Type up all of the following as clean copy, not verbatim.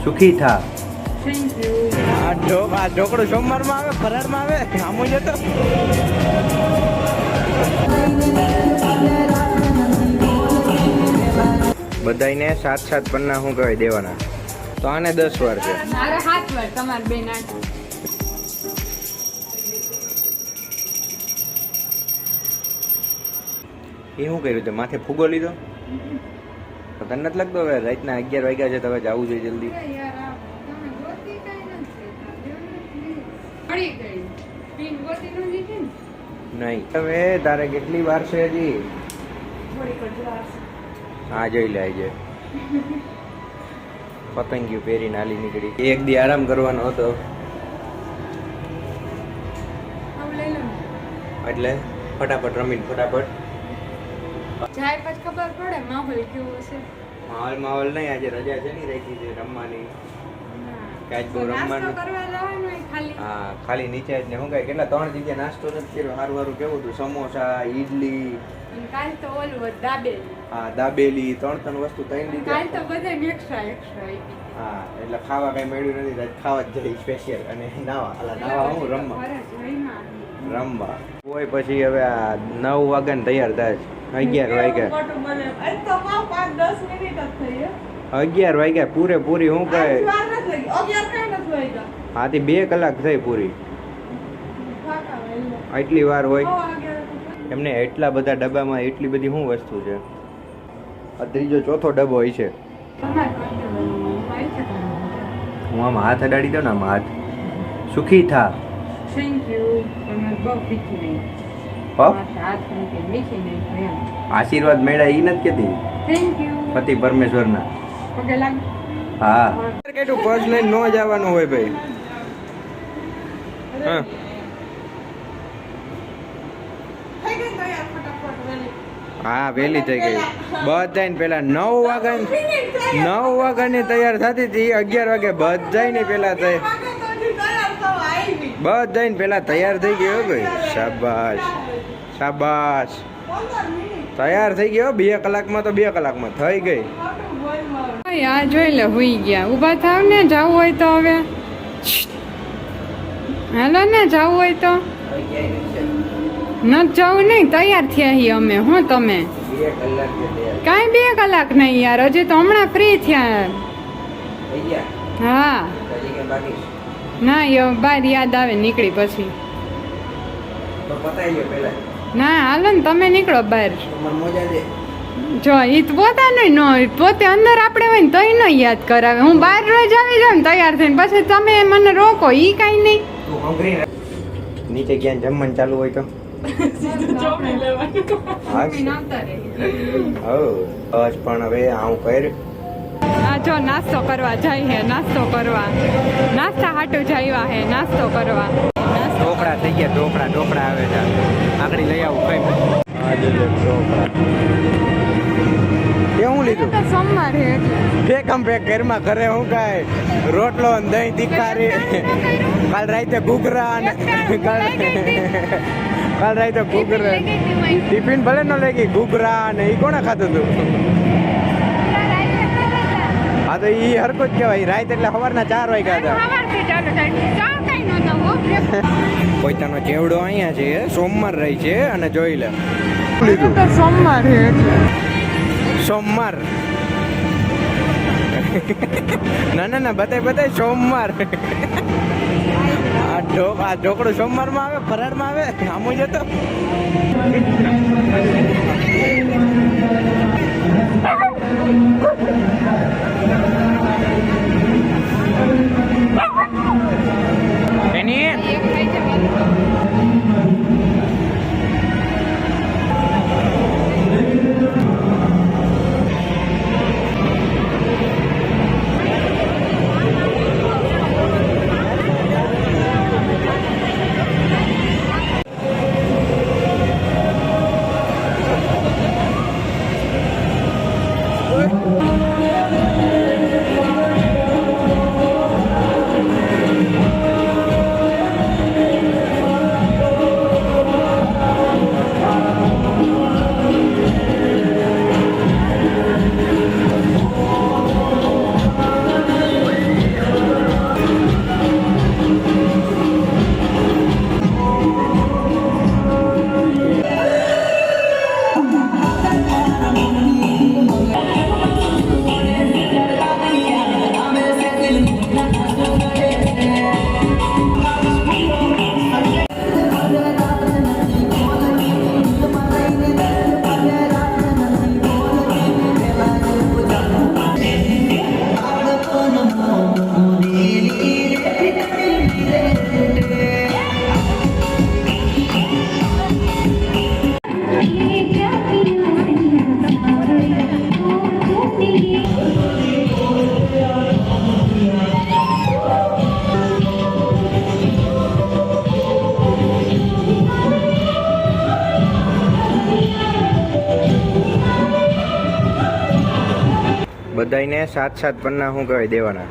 સુખી થા. Thank you. આ ઢોકળું સોમવારમાં આવે, ફરાળમાં આવે, આમ જ હતો. બધાને 7-7 પન્ના શું કહેવાય દેવાના, તો આને 10 વાર છે. મારે 7 વાર, તમારે 2 નાખો. એ શું કર્યું તે માથે ફૂગો લીધો? તને નથી લાગતો હવે રાતના 11 વાગ્યા છે, તો હવે જવું જોઈએ જલ્દી. નહીં હવે તારે કેટલી વાર છે હજી? હા જોઈ લે છે. પતંગિયું પહેરીને હાલી નીકળી. એક દી આરામ કરવાનો હતો એટલે ફટાફટ રમીને ફટાફટ જાય પછી ખબર પડે માહોલ કેવો છે. માહોલ નહીં, આજે રજા છે ને રાખી છે રમવાની. કાજ બહુ રમવાનું. હા ખાલી નીચે જ ને શું કઈ કેટલા 3 જગ્યાએ નાસ્તો નથી કર્યો. સારું સારું કેવું હતું, સમોસા, ઈડલી, કાલ તો ઓલું દાબેલી. હા દાબેલી, 3 વસ્તુ 3 દીધી. કાલ તો બધાને એક્સ્ટ્રા આપી. હા એટલે ખાવા કઈ મળ્યું નથી, ખાવા જ જઈ સ્પેશિયલ. અને નાવા હું રમવા કોઈ પછી હવે આ 9 વાગ્યા તૈયાર થાય છે. 11 વાગ્યા 11 વાગ્યા પૂરેપૂરી શું કહે. હાથી 2 કલાક થઈ પૂરી. એટલી વાર હોય એમને? એટલા બધા ડબ્બામાં એટલી બધી શું વસ્તુ છે? આ ત્રીજો ચોથો ડબ્બો હોય છે. હું આમ હાથ અડાડી દઉં ને, આમ હાથ. સુખી થા. Thank you. તમે બહુ મીઠી નહીં. હાથ મીઠી નહીં. આશીર્વાદ મેળા ઈ નથી કેતી? Thank you. પતિ પરમેશ્વરના. પગે લાગ. હા કેટલું પર્સ લઈને ન જવાનું હોય ભાઈ. હા હા વહેલી થઈ ગઈ. બધાને પેલા 9 વાગ્યાની તૈયાર થતી હતી. 11 વાગે બધાને પેલા બધાને પેલા તૈયાર થઈ ગયો ભાઈ. શાબાશ શાબાશ. તૈયાર થઈ ગયો 2 કલાકમાં, તો 2 કલાકમાં થઈ ગઈ. આ જોઈ લે હુઈ ગયા. ઊભા થાવ ને, જાવું હોય તો. હવે હાલો ને, જાવું હોય તો. ન જવું નહીં, તૈયાર થયા છીએ અમે. હું તમે કાંઈ 2 કલાક નહીં યાર, હજી તો હમણાં ફ્રી થયા. હા ના બાર યાદ આવે નીકળી પછી. ના હાલો ને, તમે નીકળો બહાર. જો એ પોતાનું ન હોય, પોતે અંદર આપણે હોય ને તોય ન યાદ કરાવે. હું બહાર રોજ આવી જાઉં ને તૈયાર થઈને, પછી તમે મને રોકો, ઈ કાંઈ નહીં. નીચે ક્યાં જમવાનું ચાલુ હોય તો બસ. પણ હવે આવું કર. હા જો નાસ્તો કરવા જાય હે, નાસ્તો કરવા. નાસ્તા હાટું જઈવા હે, નાસ્તો કરવા. ઢોકળા થઈ ગયા. ઢોકળા આવે છે. આગળ લઈ આવું કઈ. કેવું લીધું? સોમવાર હે પેકમ પેક ઘરમાં ઘરે હું કાય રોટલો ને દહીં તીખારી. કાલ રાતે ઘૂઘરા ને કાલ રાતે ઘૂઘરા ટિફિન ભલે ન લઈ ગઈ. ઘૂઘરા ને ઈ કોણે ખાધું હતું? હા તો ઈ હરકો જ કહેવાય. રાત એટલે સવારના 4 વાગ્યા હતા. પોતાનો ચેવડો અહીંયા છે, સોમવાર રહી છે. અને જોઈ લે લીધું સોમવાર હે સોમવાર. ના બતાય સોમવાર. આ ઢોકળું સોમવારમાં આવે, ફરાળમાં આવે, આમ જ હતો. બધાને 7-7 પન્ના શું કહેવાય દેવાના.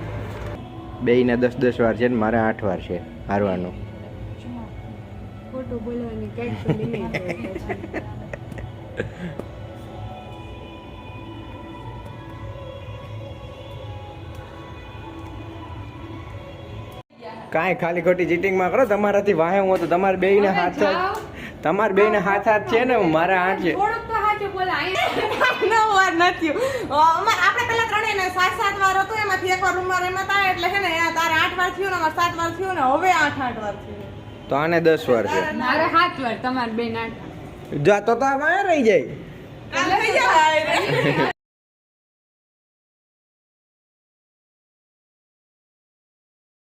બેયને 10-10 વાર છે ને મારે 8 વાર છે હારવાનું. ખોટું બોલવાની કઈક તો લિમિટ હોય પછી. કાંઈ ખાલી ખોટી ચીટિંગમાં કરો. તમારાથી વાહે હું તો તમારે બેયને હાથ તમારે બેયને હાથ છે ને મારે 8 છે. થોડુંક તો સાચું બોલા. 9 વાર નથી. આપણે પેલા ત્રણેયને 7-7 વાર હતું, એમાંથી એક વાર રૂમમાં રમ્યા હતા, એટલે છે ને તારે 8 વાર થયું ને અમારે 7 વાર થયું ને હવે 8 વાર થયું. તો આને 10 વાર છે. મારે 7 વાર, તમારે 2 8. જા તો આ વાહે રહી જાય. કાલ થઈ જાય.